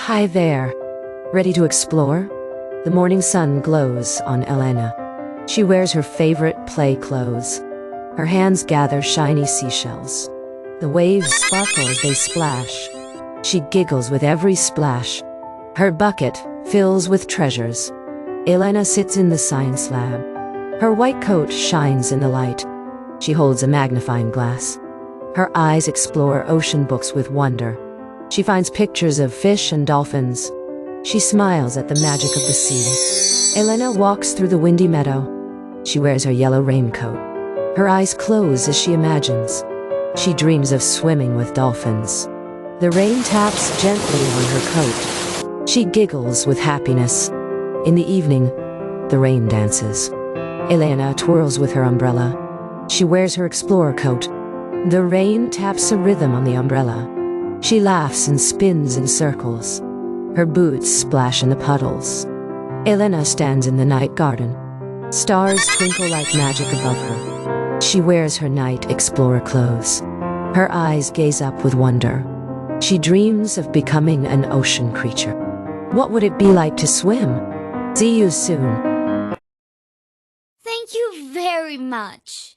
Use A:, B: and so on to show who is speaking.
A: Hi there. Ready to explore? The morning sun glows on Elena. She wears her favorite play clothes. Her hands gather shiny seashells. The waves sparkle as they splash. She giggles with every splash. Her bucket fills with treasures. Elena sits in the science lab. Her white coat shines in the light. She holds a magnifying glass. Her eyes explore ocean books with wonder. She finds pictures of fish and dolphins. She smiles at the magic of the sea. Elena walks through the windy meadow. She wears her yellow raincoat. Her eyes close as she imagines. She dreams of swimming with dolphins. The rain taps gently on her coat. She giggles with happiness. In the evening, the rain dances. Elena twirls with her umbrella. She wears her explorer coat. The rain taps a rhythm on the umbrella. She laughs and spins in circles. Her boots splash in the puddles. Elena stands in the night garden. Stars twinkle like magic above her. She wears her night explorer clothes. Her eyes gaze up with wonder. She dreams of becoming an ocean creature. What would it be like to swim? See you soon.
B: Thank you very much.